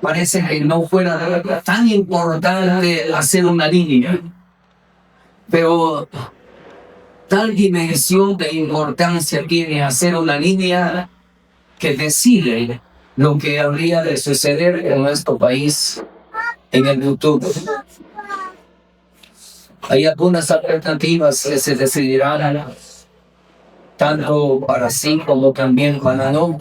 parece que no fuera tan importante hacer una línea, pero tal dimensión de importancia tiene hacer una línea que decide lo que habría de suceder en nuestro país en el futuro. Hay algunas alternativas que se decidirán tanto para sí como también para no,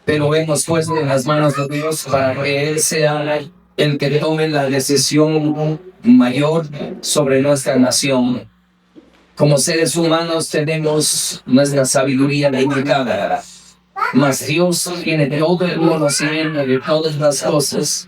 pero hemos puesto en las manos de Dios para que Él sea el que tome la decisión mayor sobre nuestra nación. Como seres humanos tenemos nuestra sabiduría limitada, mas Dios tiene todo el conocimiento de todas las cosas.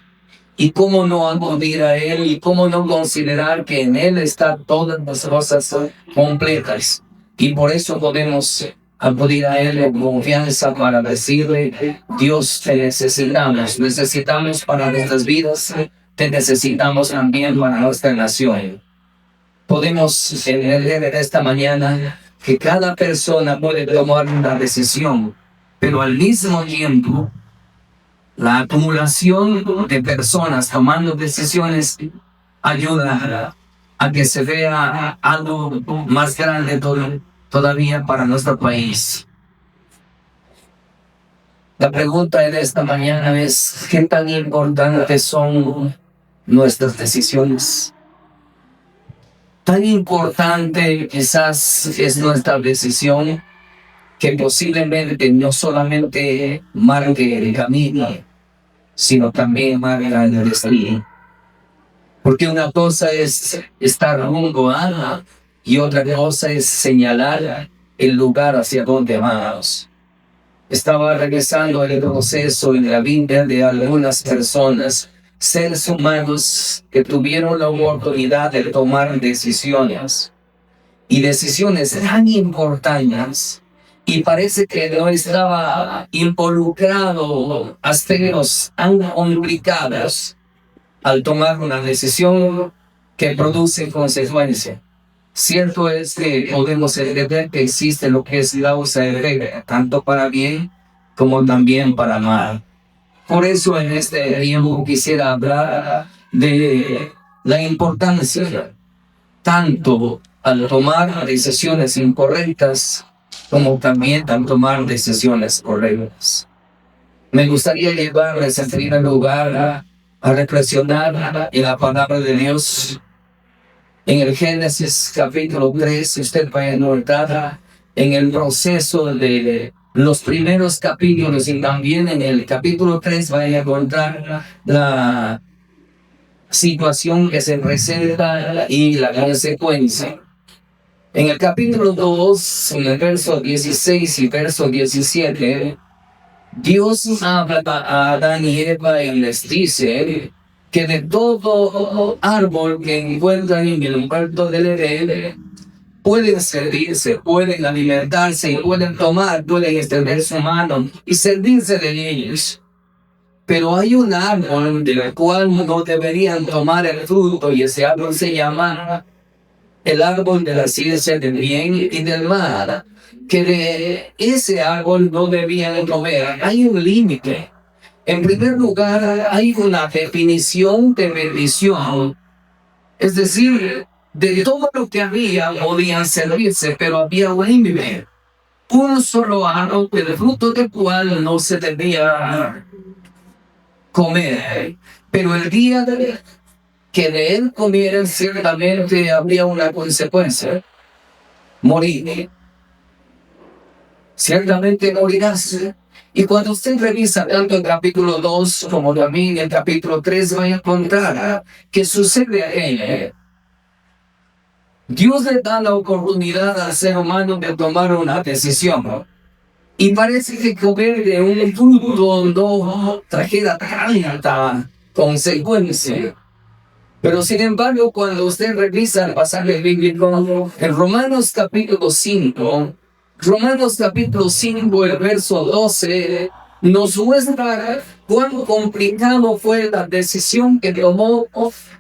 Y cómo no acudir a Él y cómo no considerar que en Él están todas las cosas completas. Y por eso podemos acudir a Él en confianza para decirle: Dios, te necesitamos para nuestras vidas, te necesitamos también para nuestra nación. Podemos entender en esta mañana que cada persona puede tomar una decisión, pero al mismo tiempo la acumulación de personas tomando decisiones ayuda a que se vea algo más grande todavía para nuestro país. La pregunta de esta mañana es: ¿qué tan importantes son nuestras decisiones? Tan importante quizás es nuestra decisión que posiblemente no solamente marque el camino, sino también marque el destino. Porque una cosa es estar rumbo a, y otra cosa es señalar el lugar hacia donde vamos. Estaba regresando el proceso en la vida de algunas personas, seres humanos que tuvieron la oportunidad de tomar decisiones, y decisiones tan importantes, y parece que no estaba involucrado aspectos tan complicados al tomar una decisión que produce consecuencias. Cierto es que podemos entender que existe lo que es causa de efecto, tanto para bien como también para mal. Por eso en este tiempo quisiera hablar de la importancia tanto al tomar decisiones incorrectas como también al tomar decisiones correctas. Me gustaría llevarles en primer lugar a reflexionar en la palabra de Dios. En el Génesis capítulo 3, usted va a encontrar en el proceso de los primeros capítulos, y también en el capítulo 3 va a encontrar la situación que se presenta y la consecuencia. En el capítulo 2, en el verso 16 y verso 17, Dios habla a Adán y Eva y les dice que de todo árbol que encuentran en el huerto del Edén pueden servirse, pueden alimentarse y pueden extender su mano y servirse de ellos. Pero hay un árbol del cual no deberían tomar el fruto, y ese árbol se llama el árbol de la ciencia del bien y del mal, que de ese árbol no debían comer. Hay un límite. En primer lugar, hay una definición de bendición. Es decir, de todo lo que había podían servirse, pero había un límite. Un solo árbol del fruto del cual no se debía comer. Pero el día que de él comieran, ciertamente habría una consecuencia: morir. Ciertamente morirás. Y cuando usted revisa tanto el capítulo 2 como también el capítulo 3, va a encontrar que sucede aquello. Dios le da la oportunidad al ser humano de tomar una decisión. Y parece que comer de un fruto no trajera tanta consecuencia. Pero sin embargo, cuando usted revisa el pasaje bíblico en Romanos capítulo 5, el verso 12, nos muestra cuán complicado fue la decisión que tomó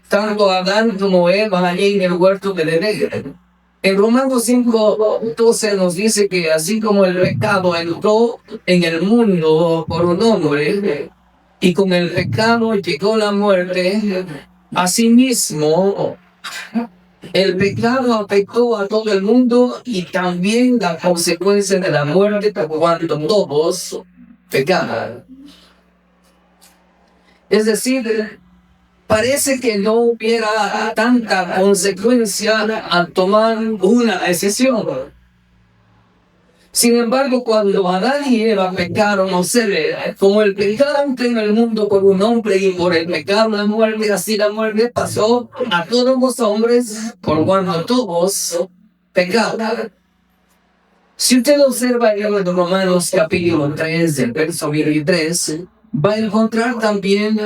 tanto Adán como Eva allí en el huerto del Edén. En Romanos 5:12 nos dice que así como el pecado entró en el mundo por un hombre, y con el pecado llegó la muerte. Asimismo, el pecado afectó a todo el mundo y también la consecuencia de la muerte por cuanto todos pecaron. Es decir, parece que no hubiera tanta consecuencia al tomar una decisión. Sin embargo, cuando Adán y Eva pecaron, no se ve como el pecado entró en el mundo por un hombre y por el pecado la muerte, así la muerte pasó a todos los hombres por cuanto todos pecaron. Si usted observa en Romanos capítulo 3, del verso 23, va a encontrar también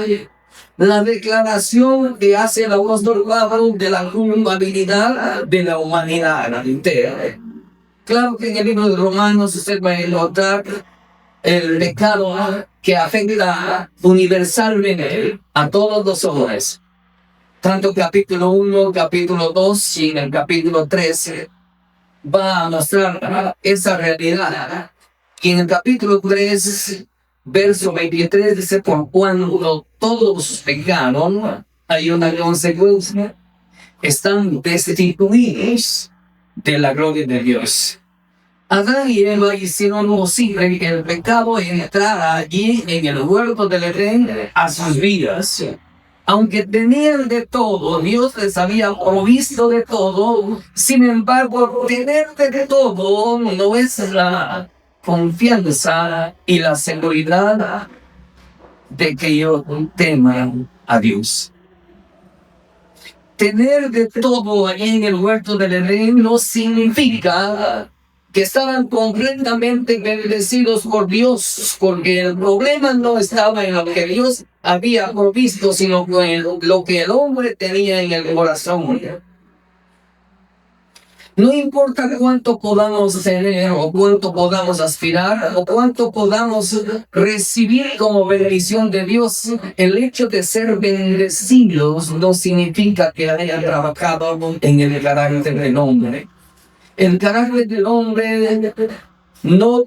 la declaración que hace el apóstol Pablo de la culpabilidad de la humanidad entera. Claro que en el libro de Romanos usted va a encontrar el pecado que afecta universalmente a todos los hombres. Tanto capítulo 1, capítulo 2 y en el capítulo 13 va a mostrar esa realidad. Y en el capítulo 3, verso 23 dice, por cuando todos pecaron, hay una consecuencia, están destituidos de la gloria de Dios. Adán y Eva hicieron lo posible que el pecado entrara allí en el huerto del Edén a sus vidas. Aunque tenían de todo, Dios les había provisto de todo, sin embargo, tener de todo no es la confianza y la seguridad de que yo teman a Dios. Tener de todo allí en el huerto del Edén no significa que estaban completamente bendecidos por Dios, porque el problema no estaba en lo que Dios había provisto, sino en lo que el hombre tenía en el corazón. No importa cuánto podamos tener, o cuánto podamos aspirar, o cuánto podamos recibir como bendición de Dios, el hecho de ser bendecidos no significa que haya trabajado en el carácter del hombre. El carácter del hombre no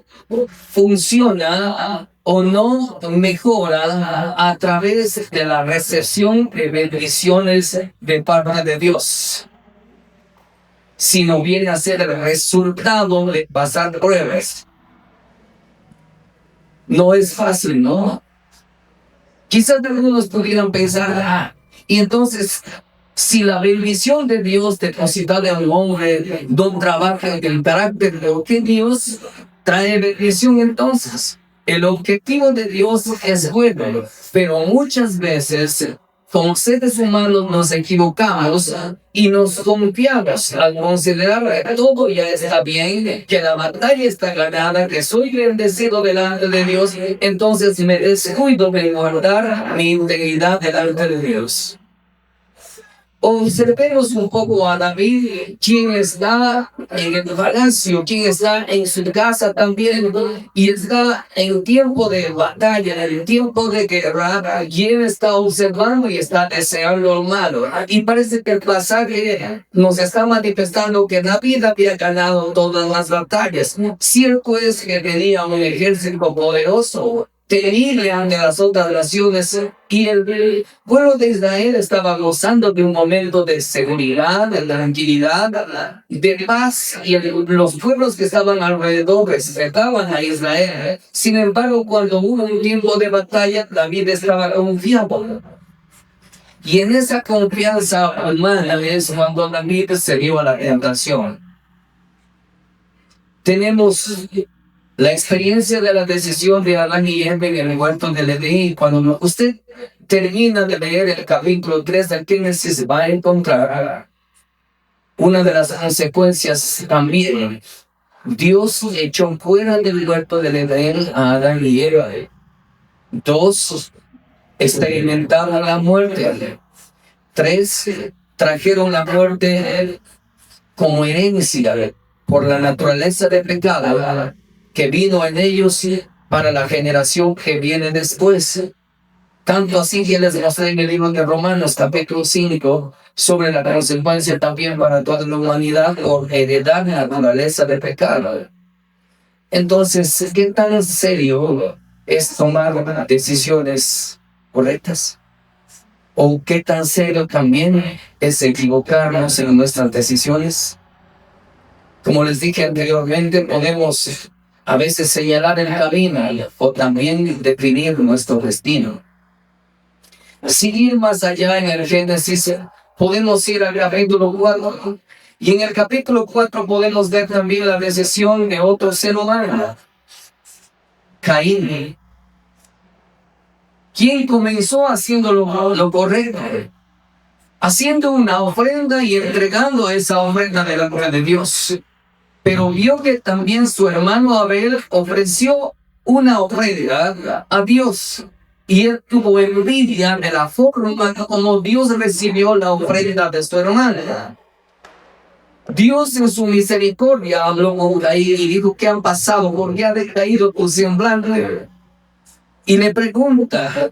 funciona o no mejora a través de la recepción de bendiciones de parte de Dios, sino viene a ser el resultado de pasar pruebas. No es fácil, ¿no? Quizás algunos pudieran pensar, y entonces, si la bendición de Dios depositada en el hombre no trabaja en el carácter de que Dios trae bendición, entonces el objetivo de Dios es bueno, pero muchas veces como seres humanos nos equivocamos y nos confiamos al considerar que todo ya está bien, que la batalla está ganada, que soy bendecido delante de Dios, entonces me descuido de guardar mi integridad delante de Dios. Observemos un poco a David, quien está en el palacio, quien está en su casa también, y está en tiempo de batalla, en el tiempo de guerra, quien está observando y está deseando lo malo. Y parece que el pasaje nos está manifestando que David había ganado todas las batallas. Cierto es que tenía un ejército poderoso, temible ante las otras naciones, y el pueblo de Israel estaba gozando de un momento de seguridad, de tranquilidad, de paz, y los pueblos que estaban alrededor respetaban a Israel. Sin embargo, cuando hubo un tiempo de batalla, David estaba confiado. Y en esa confianza humana es cuando David se dio a la tentación. Tenemos la experiencia de la decisión de Adán y Eva en el huerto del Edén. Cuando usted termina de leer el capítulo 3 del Génesis, va a encontrar una de las consecuencias también. Dios echó fuera del huerto del Edén a Adán y Eva. 2, experimentaron la muerte. 3, trajeron la muerte como herencia por la naturaleza de pecado que vino en ellos para la generación que viene después. Tanto así que les mostré en el libro de Romanos, capítulo 5, sobre la consecuencia también para toda la humanidad por heredar la naturaleza de pecado. Entonces, ¿qué tan serio es tomar decisiones correctas? ¿O qué tan serio también es equivocarnos en nuestras decisiones? Como les dije anteriormente, podemos a veces señalar el camino o también definir nuestro destino. Sin ir más allá en el Génesis, podemos ir al capítulo 4. Y en el capítulo 4 podemos ver también la decisión de otro ser humano, Caín, quien comenzó haciendo lo correcto, haciendo una ofrenda y entregando esa ofrenda delante de Dios. Pero vio que también su hermano Abel ofreció una ofrenda a Dios. Y él tuvo envidia de la forma como Dios recibió la ofrenda de su hermana. Dios en su misericordia habló con Caín y dijo: ¿qué han pasado? ¿Por qué ha decaído tu semblante? Y le pregunta: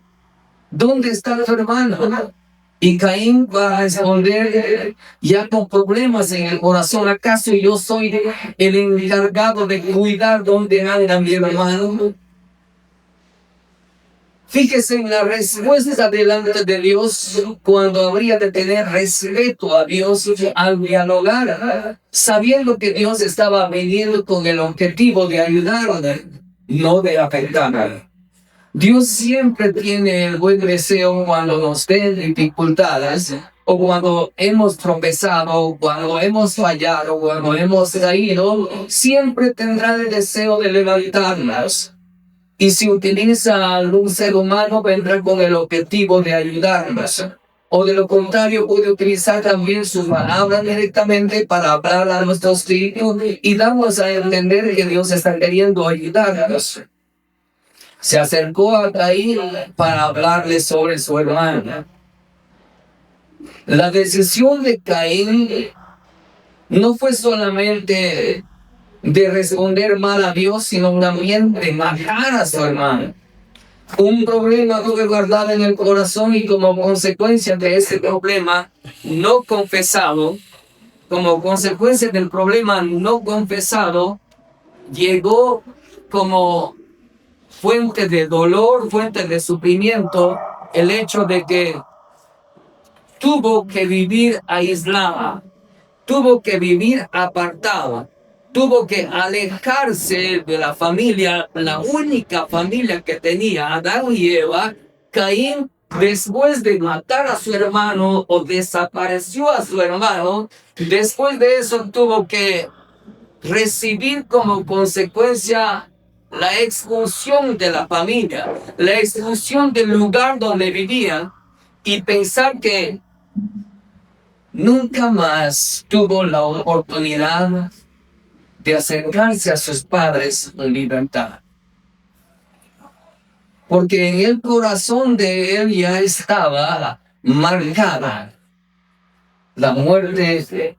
¿dónde está tu hermano? Y Caín va a responder ya con problemas en el corazón: ¿acaso yo soy el encargado de cuidar dónde anda mi hermano? Fíjese en la respuesta delante de Dios, cuando habría de tener respeto a Dios al dialogar, sabiendo que Dios estaba viniendo con el objetivo de ayudar, no de afectar. Dios siempre tiene el buen deseo cuando nos den dificultades, o cuando hemos tropezado, o cuando hemos fallado, o cuando hemos caído, siempre tendrá el deseo de levantarnos. Y si utiliza a algún ser humano, vendrá con el objetivo de ayudarnos. O de lo contrario, puede utilizar también sus palabras directamente para hablar a nuestro espíritu y darnos a entender que Dios está queriendo ayudarnos. Se acercó a Caín para hablarle sobre su hermana. La decisión de Caín no fue solamente de responder mal a Dios, sino también de matar a su hermano. Un problema que guardaba en el corazón, y como consecuencia de ese problema no confesado, como consecuencia del problema no confesado, llegó como fuente de dolor, fuente de sufrimiento, el hecho de que tuvo que vivir aislada, tuvo que vivir apartada, tuvo que alejarse de la familia, la única familia que tenía Adán y Eva. Caín, después de matar a su hermano, o desapareció a su hermano, después de eso tuvo que recibir como consecuencia la expulsión de la familia, la expulsión del lugar donde vivían, y pensar que nunca más tuvo la oportunidad de acercarse a sus padres en libertad. Porque en el corazón de él ya estaba marcada la muerte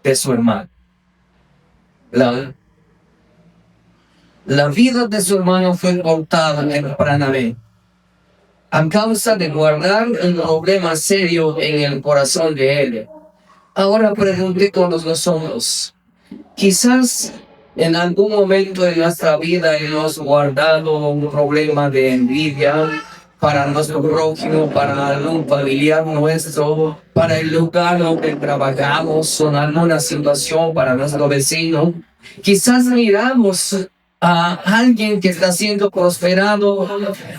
de su hermano. La vida de su hermano fue cortada tempranamente a causa de guardar un problema serio en el corazón de él. Ahora preguntémonos nosotros: quizás en algún momento de nuestra vida hemos guardado un problema de envidia para nuestro prójimo, para algún familiar nuestro, para el lugar donde trabajamos, o en alguna situación para nuestro vecino. Quizás miramos a alguien que está siendo prosperado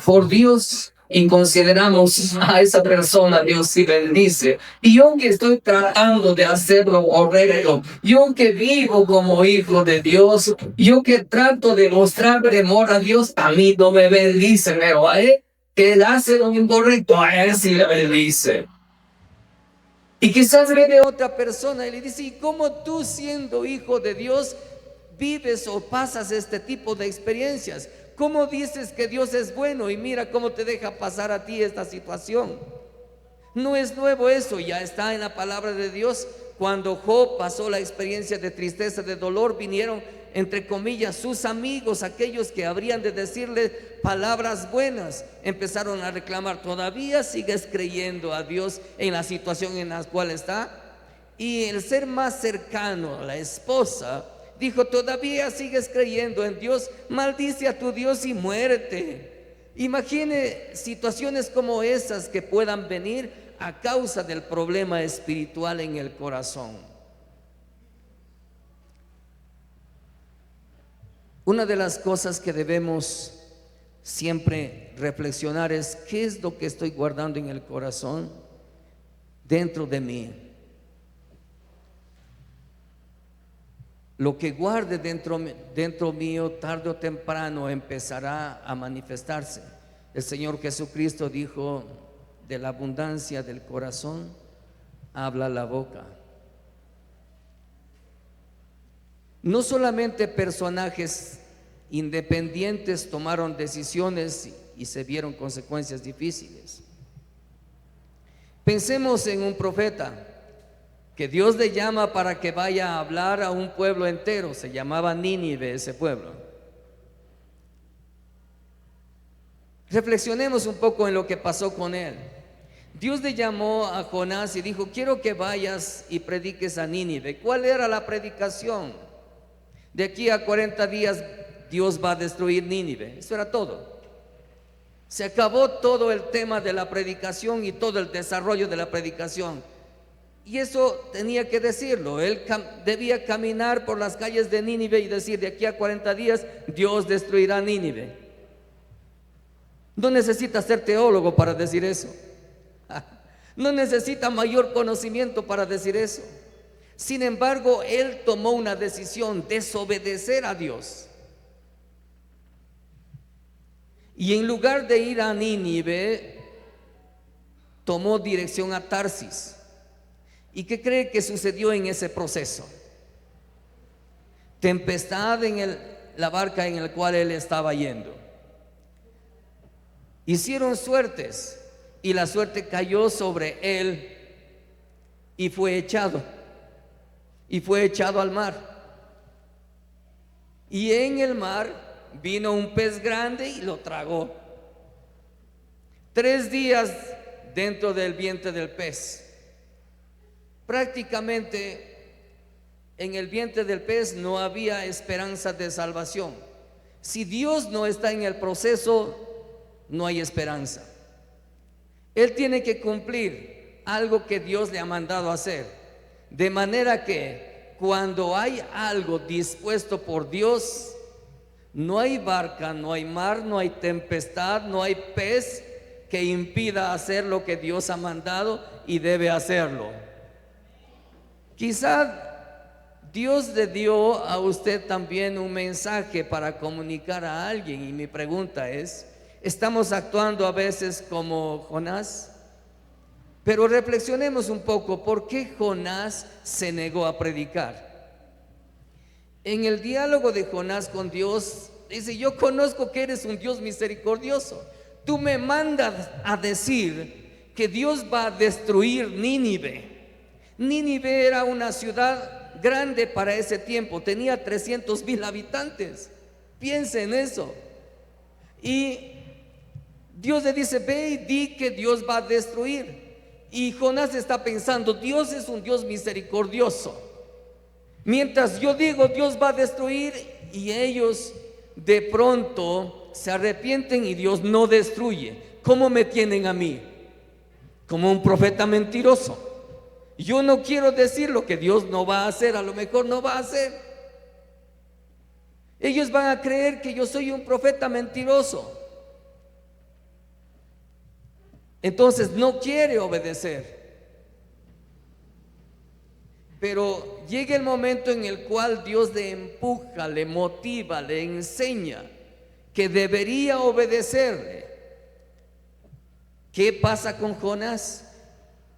por Dios y consideramos a esa persona Dios sí bendice. Y yo que estoy tratando de hacerlo correcto, yo que vivo como hijo de Dios, yo que trato de mostrar temor a Dios, a mí no me bendice, pero a él que él hace lo incorrecto, a él sí le bendice. Y quizás viene otra persona y le dice: ¿y cómo tú, siendo hijo de Dios, vives o pasas este tipo de experiencias? ¿Cómo dices que Dios es bueno y mira cómo te deja pasar a ti esta situación? No es nuevo eso, ya está en la palabra de Dios. Cuando Job pasó la experiencia de tristeza, de dolor, vinieron, entre comillas, sus amigos, aquellos que habrían de decirle palabras buenas. Empezaron a reclamar: ¿todavía sigues creyendo a Dios en la situación en la cual está? Y el ser más cercano, la esposa, dijo: ¿todavía sigues creyendo en Dios? Maldice a tu Dios y muérete. Imagine situaciones como esas que puedan venir a causa del problema espiritual en el corazón. Una de las cosas que debemos siempre reflexionar es: ¿qué es lo que estoy guardando en el corazón dentro de mí? Lo que guarde dentro mío, tarde o temprano empezará a manifestarse. El Señor Jesucristo dijo: de la abundancia del corazón habla la boca. No solamente personajes independientes tomaron decisiones y se vieron consecuencias difíciles. Pensemos en un profeta que Dios le llama para que vaya a hablar a un pueblo entero. Se llamaba Nínive ese pueblo. Reflexionemos un poco en lo que pasó con él. Dios le llamó a Jonás y dijo: quiero que vayas y prediques a Nínive. ¿Cuál era la predicación? De aquí a 40 días Dios va a destruir Nínive. Eso era todo. Se acabó todo el tema de la predicación y todo el desarrollo de la predicación. Y eso tenía que decirlo. Él debía caminar por las calles de Nínive y decir: de aquí a 40 días Dios destruirá Nínive. No necesita ser teólogo para decir eso. No necesita mayor conocimiento para decir eso. Sin embargo, él tomó una decisión: desobedecer a Dios. Y en lugar de ir a Nínive, tomó dirección a Tarsis. ¿Y qué cree que sucedió en ese proceso? Tempestad en la barca en la cual él estaba yendo. Hicieron suertes y la suerte cayó sobre él y fue echado. Y fue echado al mar. Y en el mar vino un pez grande y lo tragó. 3 días dentro del vientre del pez. Prácticamente en el vientre del pez no había esperanza de salvación. Si Dios no está en el proceso, no hay esperanza. Él tiene que cumplir algo que Dios le ha mandado hacer. De manera que cuando hay algo dispuesto por Dios, no hay barca, no hay mar, no hay tempestad, no hay pez que impida hacer lo que Dios ha mandado y debe hacerlo. Quizá Dios le dio a usted también un mensaje para comunicar a alguien, y mi pregunta es: ¿estamos actuando a veces como Jonás? Pero reflexionemos un poco. ¿Por qué Jonás se negó a predicar? En el diálogo de Jonás con Dios, dice: yo conozco que eres un Dios misericordioso. Tú me mandas a decir que Dios va a destruir Nínive. Nínive era una ciudad grande para ese tiempo, tenía 300,000 habitantes. Piensa en eso. Y Dios le dice: ve y di que Dios va a destruir. Y Jonás está pensando: Dios es un Dios misericordioso. Mientras yo digo Dios va a destruir, y ellos de pronto se arrepienten y Dios no destruye. ¿Cómo me tienen a mí? Como un profeta mentiroso. Yo no quiero decir lo que Dios no va a hacer. A lo mejor no va a hacer. Ellos van a creer que yo soy un profeta mentiroso. Entonces no quiere obedecer. Pero llega el momento en el cual Dios le empuja, le motiva, le enseña que debería obedecerle. ¿Qué pasa con Jonás?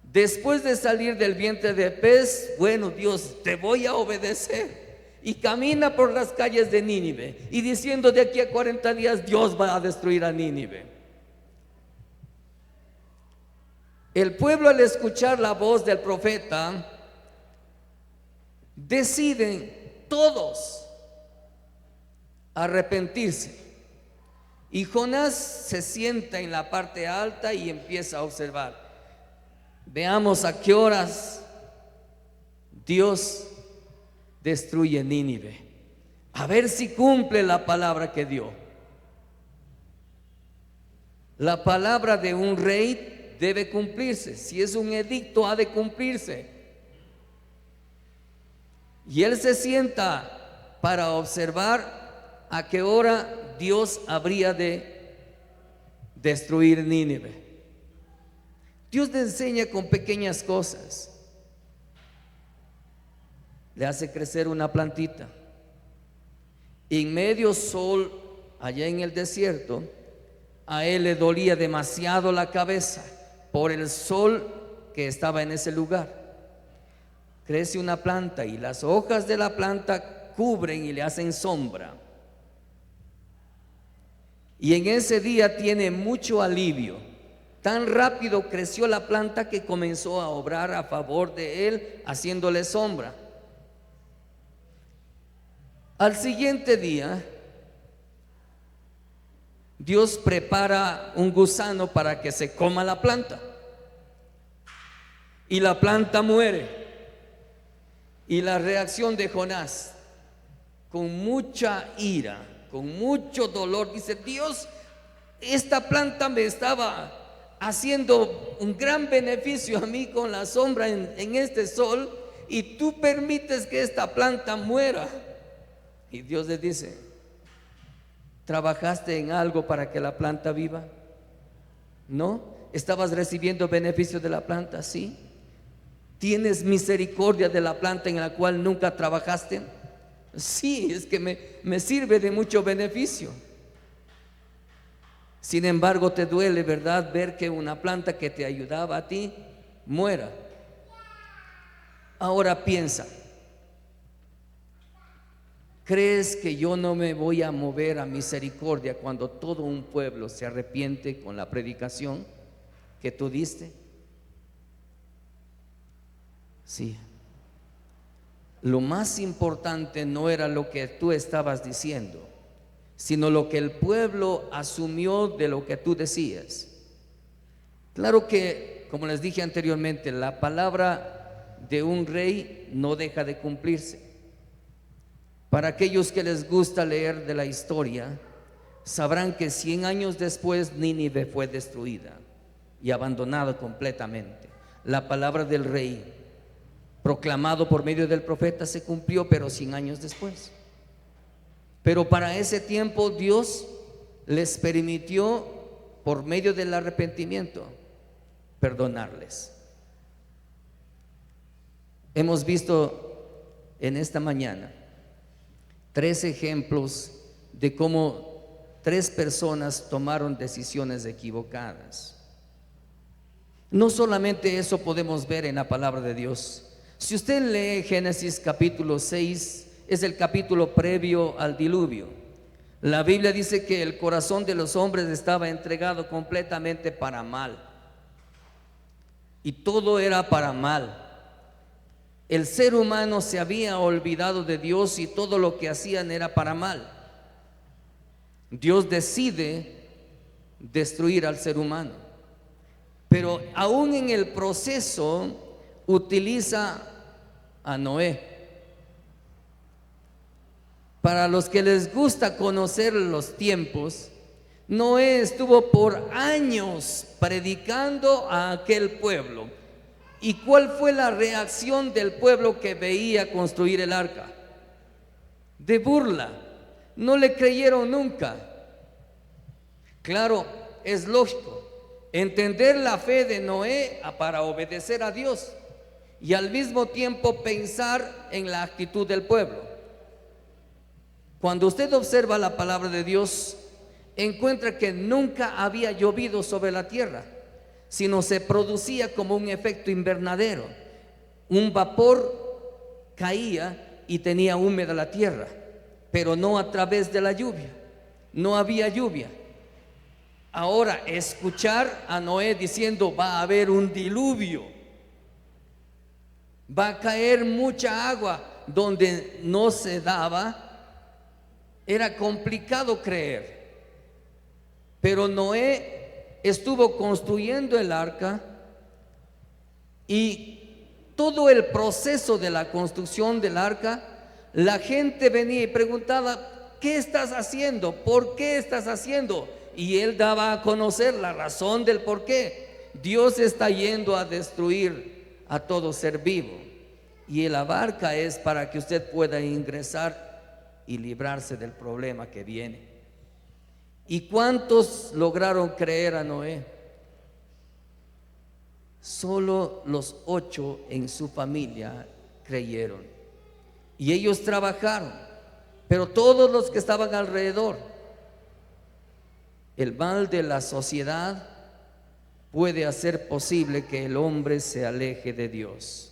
Después de salir del vientre del pez, bueno, Dios, te voy a obedecer. Y camina por las calles de Nínive y diciendo: de aquí a 40 días Dios va a destruir a Nínive. El pueblo, al escuchar la voz del profeta, deciden todos arrepentirse. Y Jonás se sienta en la parte alta y empieza a observar. Veamos a qué horas Dios destruye Nínive. A ver si cumple la palabra que dio. La palabra de un rey debe cumplirse. Si es un edicto, ha de cumplirse. Y él se sienta para observar a qué hora Dios habría de destruir Nínive. Dios le enseña con pequeñas cosas. Le hace crecer una plantita. En medio sol, allá en el desierto, a él le dolía demasiado la cabeza por el sol que estaba en ese lugar. Crece una planta y las hojas de la planta cubren y le hacen sombra. Y en ese día tiene mucho alivio. Tan rápido creció la planta que comenzó a obrar a favor de él, haciéndole sombra. Al siguiente día, Dios prepara un gusano para que se coma la planta. Y la planta muere. Y la reacción de Jonás, con mucha ira, con mucho dolor, dice: Dios, esta planta me estaba haciendo un gran beneficio a mí con la sombra en este sol, y tú permites que esta planta muera. Y Dios le dice: ¿trabajaste en algo para que la planta viva? ¿No? ¿Estabas recibiendo beneficio de la planta? Sí. ¿Tienes misericordia de la planta en la cual nunca trabajaste? Sí, es que me sirve de mucho beneficio. Sin embargo, te duele, ¿verdad?, ver que una planta que te ayudaba a ti muera. Ahora piensa, ¿crees que yo no me voy a mover a misericordia cuando todo un pueblo se arrepiente con la predicación que tú diste? Sí. Lo más importante no era lo que tú estabas diciendo, sino lo que el pueblo asumió de lo que tú decías. Claro que, como les dije anteriormente, la palabra de un rey no deja de cumplirse. Para aquellos que les gusta leer de la historia, sabrán que 100 años después Nínive fue destruida y abandonada completamente. La palabra del rey, proclamado por medio del profeta, se cumplió, pero 100 años después. Pero para ese tiempo Dios les permitió, por medio del arrepentimiento, perdonarles. Hemos visto en esta mañana 3 ejemplos de cómo 3 personas tomaron decisiones equivocadas. No solamente eso podemos ver en la palabra de Dios. Si usted lee Génesis capítulo 6, es el capítulo previo al diluvio. La Biblia dice que el corazón de los hombres estaba entregado completamente para mal. Y todo era para mal. El ser humano se había olvidado de Dios y todo lo que hacían era para mal. Dios decide destruir al ser humano, pero aún en el proceso utiliza a Noé. Para los que les gusta conocer los tiempos, Noé estuvo por años predicando a aquel pueblo. ¿Y cuál fue la reacción del pueblo que veía construir el arca? De burla. No le creyeron nunca. Claro, es lógico entender la fe de Noé para obedecer a Dios y al mismo tiempo pensar en la actitud del pueblo. Cuando usted observa la palabra de Dios, encuentra que nunca había llovido sobre la tierra, sino se producía como un efecto invernadero. Un vapor caía y tenía húmeda la tierra, pero no a través de la lluvia. No había lluvia. Ahora, escuchar a Noé diciendo: va a haber un diluvio, va a caer mucha agua donde no se daba, era complicado creer. Pero Noé estuvo construyendo el arca y todo el proceso de la construcción del arca, la gente venía y preguntaba: ¿qué estás haciendo? ¿Por qué estás haciendo? y él daba a conocer la razón del por qué. Dios está yendo a destruir a todo ser vivo, y la barca es para que usted pueda ingresar y librarse del problema que viene. ¿Y cuántos lograron creer a Noé? Solo los 8 en su familia creyeron, y ellos trabajaron, pero todos los que estaban alrededor. El mal de la sociedad puede hacer posible que el hombre se aleje de Dios.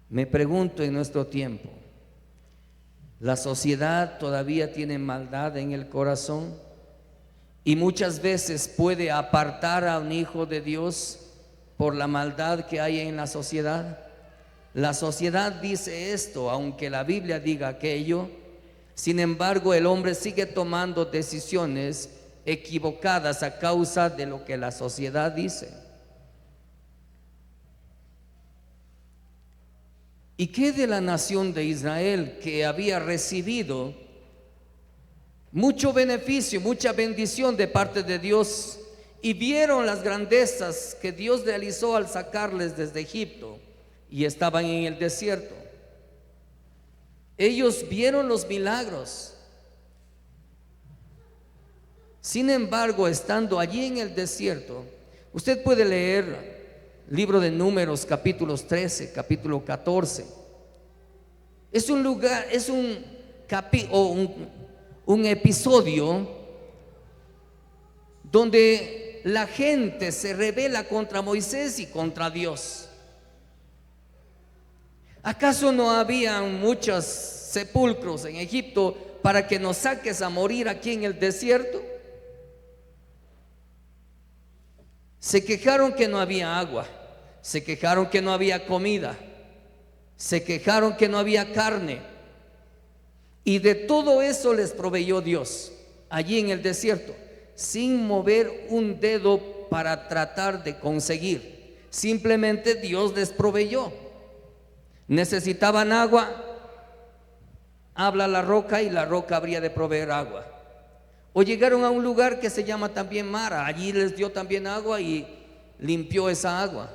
Me pregunto, en nuestro tiempo, ¿la sociedad todavía tiene maldad en el corazón? Y muchas veces puede apartar a un hijo de Dios por la maldad que hay en la sociedad. La sociedad dice esto, aunque la Biblia diga aquello. Sin embargo, el hombre sigue tomando decisiones equivocadas a causa de lo que la sociedad dice. ¿Y qué de la nación de Israel, que había recibido mucho beneficio, mucha bendición de parte de Dios, y vieron las grandezas que Dios realizó al sacarles desde Egipto y estaban en el desierto? Ellos vieron los milagros. Sin embargo, estando allí en el desierto, usted puede leer libro de Números, capítulos 13, capítulo 14. Es un lugar, es un episodio donde la gente se rebela contra Moisés y contra Dios. ¿Acaso no había muchos sepulcros en Egipto para que nos saques a morir aquí en el desierto? Se quejaron que no había agua, se quejaron que no había comida, se quejaron que no había carne, y de todo eso les proveyó Dios allí en el desierto, sin mover un dedo para tratar de conseguir. Simplemente Dios les proveyó. Necesitaban agua, habla la roca y la roca habría de proveer agua. O llegaron a un lugar que se llama también Mara, allí les dio también agua y limpió esa agua.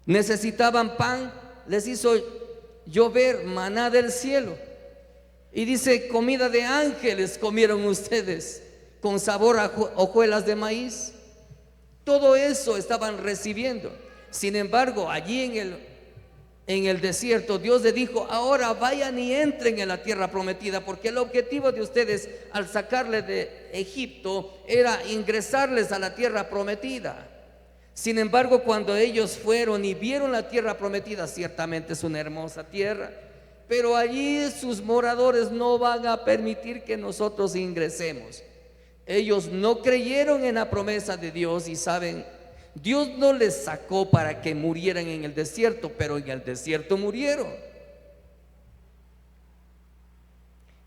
Necesitaban pan, les hizo llover maná del cielo, y dice: comida de ángeles comieron ustedes, con sabor a hojuelas de maíz. Todo eso estaban recibiendo. Sin embargo, allí en el desierto, Dios les dijo: ahora vayan y entren en la tierra prometida, porque el objetivo de ustedes al sacarles de Egipto era ingresarles a la tierra prometida. Sin embargo, cuando ellos fueron y vieron la tierra prometida, ciertamente es una hermosa tierra, pero allí sus moradores no van a permitir que nosotros ingresemos. Ellos no creyeron en la promesa de Dios, y saben, Dios no les sacó para que murieran en el desierto, pero en el desierto murieron.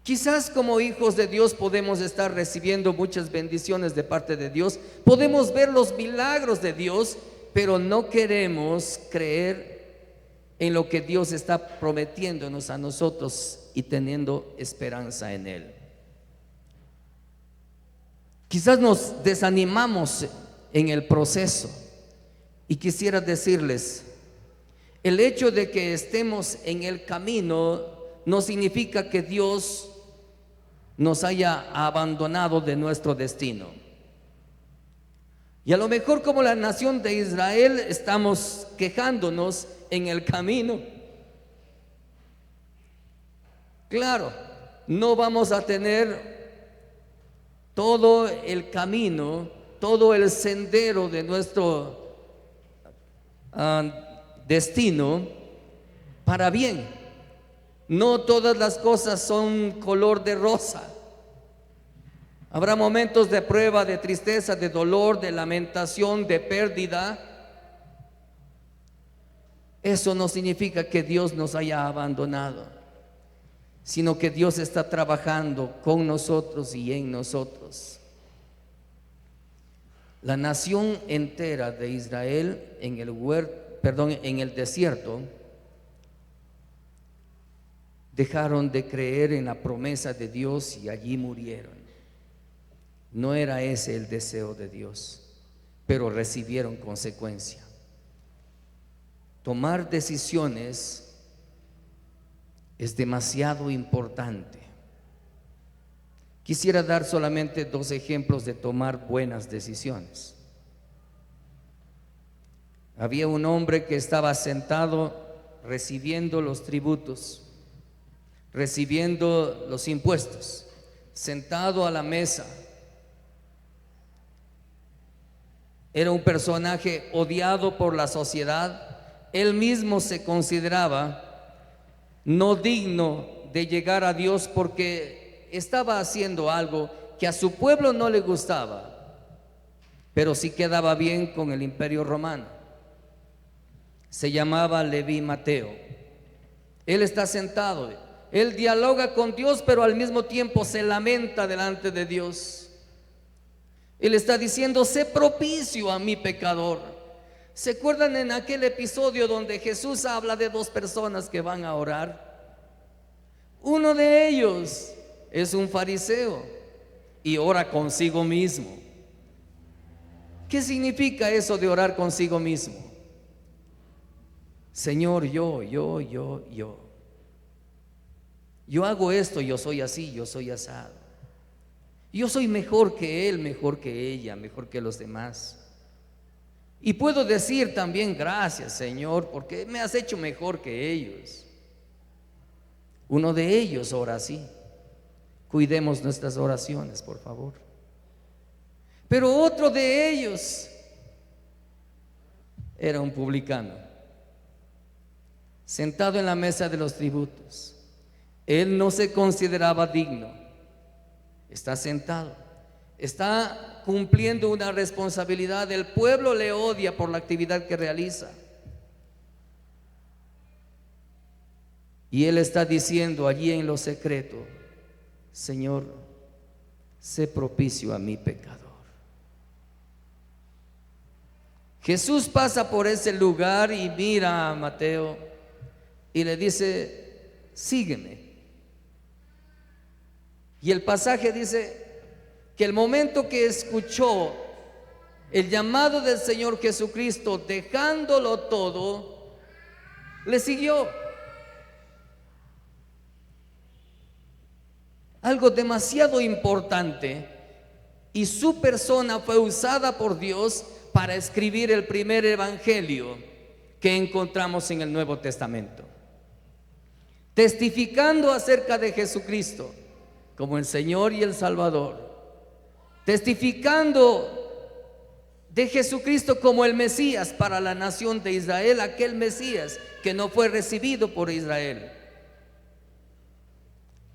Quizás como hijos de Dios podemos estar recibiendo muchas bendiciones de parte de Dios, podemos ver los milagros de Dios, pero no queremos creer en lo que Dios está prometiéndonos a nosotros y teniendo esperanza en Él. Quizás nos desanimamos en el proceso, y quisiera decirles: el hecho de que estemos en el camino no significa que Dios nos haya abandonado de nuestro destino. Y a lo mejor, como la nación de Israel, estamos quejándonos en el camino. Claro, no vamos a tener todo el camino, todo el sendero de nuestro destino para bien. No todas las cosas son color de rosa. Habrá momentos de prueba, de tristeza, de dolor, de lamentación, de pérdida. Eso no significa que Dios nos haya abandonado, sino que Dios está trabajando con nosotros y en nosotros. La nación entera de Israel en el desierto dejaron de creer en la promesa de Dios y allí murieron. No era ese el deseo de Dios, pero recibieron consecuencia. Tomar decisiones es demasiado importante. Quisiera dar solamente 2 ejemplos de tomar buenas decisiones. Había un hombre que estaba sentado recibiendo los tributos, recibiendo los impuestos, sentado a la mesa. Era un personaje odiado por la sociedad. Él mismo se consideraba no digno de llegar a Dios porque estaba haciendo algo que a su pueblo no le gustaba, pero sí quedaba bien con el imperio romano. Se llamaba Leví Mateo. Él está sentado, él dialoga con Dios, pero al mismo tiempo se lamenta delante de Dios. Él está diciendo: sé propicio a mi pecador. ¿Se acuerdan en aquel episodio donde Jesús habla de 2 personas que van a orar? Uno de ellos es un fariseo y ora consigo mismo. ¿Qué significa eso de orar consigo mismo? Señor, yo hago esto, yo soy así, yo soy asado. Yo soy mejor que él, mejor que ella, mejor que los demás. Y puedo decir también: gracias, Señor, porque me has hecho mejor que ellos. Uno de ellos ora así. Cuidemos nuestras oraciones, por favor. Pero otro de ellos era un publicano, sentado en la mesa de los tributos. Él no se consideraba digno. Está sentado, está cumpliendo una responsabilidad. El pueblo le odia por la actividad que realiza. Y él está diciendo allí en lo secreto: Señor, sé propicio a mi pecador. Jesús pasa por ese lugar y mira a Mateo y le dice: sígueme. Y el pasaje dice que el momento que escuchó el llamado del Señor Jesucristo, dejándolo todo, le siguió. Algo demasiado importante, y su persona fue usada por Dios para escribir el primer evangelio que encontramos en el Nuevo Testamento, testificando acerca de Jesucristo como el Señor y el Salvador, testificando de Jesucristo como el Mesías para la nación de Israel, aquel Mesías que no fue recibido por Israel,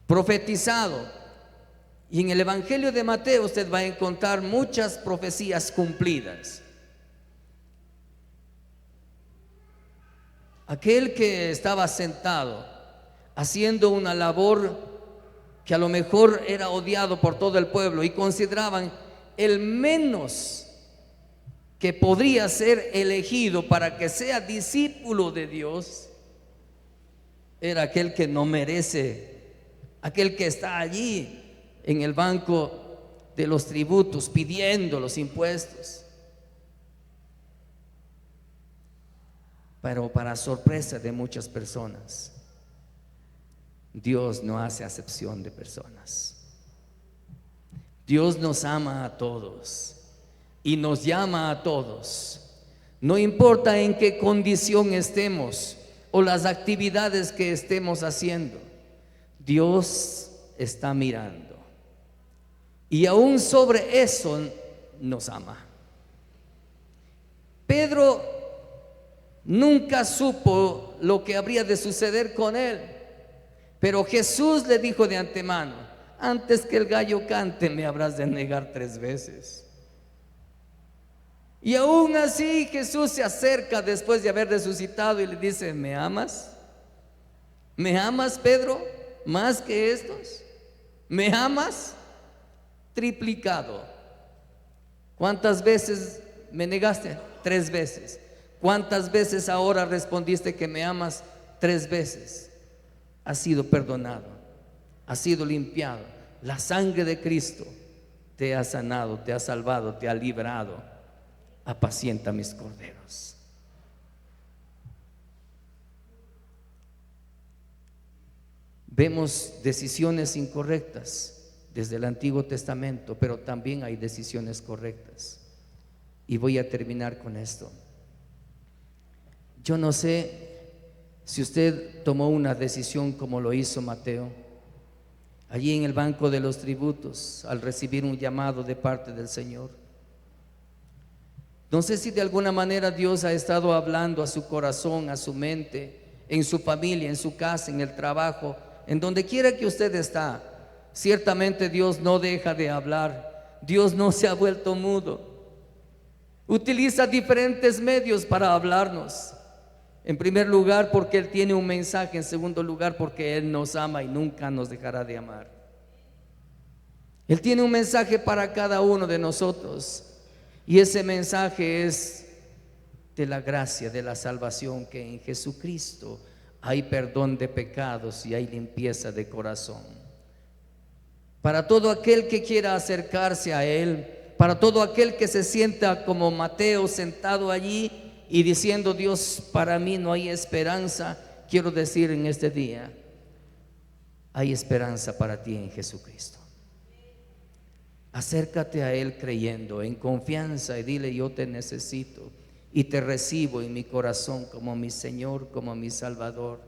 profetizado. Y en el Evangelio de Mateo usted va a encontrar muchas profecías cumplidas. Aquel que estaba sentado haciendo una labor que a lo mejor era odiado por todo el pueblo y consideraban el menos que podría ser elegido para que sea discípulo de Dios, era aquel que no merece, aquel que está allí en el banco de los tributos pidiendo los impuestos. Pero para sorpresa de muchas personas, Dios no hace acepción de personas. Dios nos ama a todos y nos llama a todos. No importa en qué condición estemos o las actividades que estemos haciendo, Dios está mirando. Y aún sobre eso nos ama. Pedro nunca supo lo que habría de suceder con él, pero Jesús le dijo de antemano: antes que el gallo cante me habrás de negar 3 veces. Y aún así Jesús se acerca después de haber resucitado y le dice: ¿me amas? ¿Me amas, Pedro? ¿Más que estos? ¿Me amas? Triplicado. ¿Cuántas veces me negaste? 3 veces. ¿Cuántas veces ahora respondiste que me amas? 3 veces. Has sido perdonado, has sido limpiado. La sangre de Cristo te ha sanado, te ha salvado, te ha librado. Apacienta mis corderos. Vemos decisiones incorrectas desde el Antiguo Testamento, pero también hay decisiones correctas. Y voy a terminar con esto. Yo no sé si usted tomó una decisión como lo hizo Mateo, allí en el banco de los tributos, al recibir un llamado de parte del Señor. No sé si de alguna manera Dios ha estado hablando a su corazón, a su mente, en su familia, en su casa, en el trabajo, en donde quiera que usted está. Ciertamente Dios no deja de hablar. Dios no se ha vuelto mudo. Utiliza diferentes medios para hablarnos. En primer lugar, porque Él tiene un mensaje. En segundo lugar, porque Él nos ama y nunca nos dejará de amar. Él tiene un mensaje para cada uno de nosotros. Y ese mensaje es de la gracia, de la salvación, que en Jesucristo hay perdón de pecados y hay limpieza de corazón. Para todo aquel que quiera acercarse a Él, para todo aquel que se sienta como Mateo sentado allí y diciendo: Dios, para mí no hay esperanza, quiero decir en este día: hay esperanza para ti en Jesucristo. Acércate a Él creyendo, en confianza, y dile: yo te necesito y te recibo en mi corazón como mi Señor, como mi Salvador.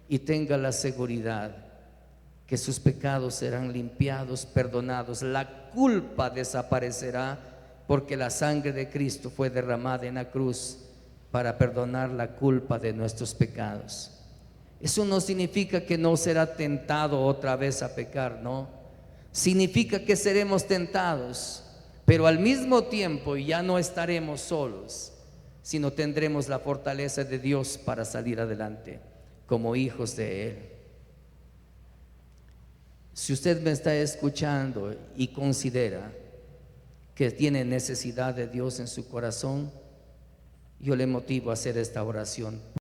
Y tenga la seguridad que sus pecados serán limpiados, perdonados. La culpa desaparecerá, porque la sangre de Cristo fue derramada en la cruz para perdonar la culpa de nuestros pecados. Eso no significa que no será tentado otra vez a pecar, no. Significa que seremos tentados, pero al mismo tiempo ya no estaremos solos, sino tendremos la fortaleza de Dios para salir adelante como hijos de Él. Si usted me está escuchando y considera que tiene necesidad de Dios en su corazón, yo le motivo a hacer esta oración.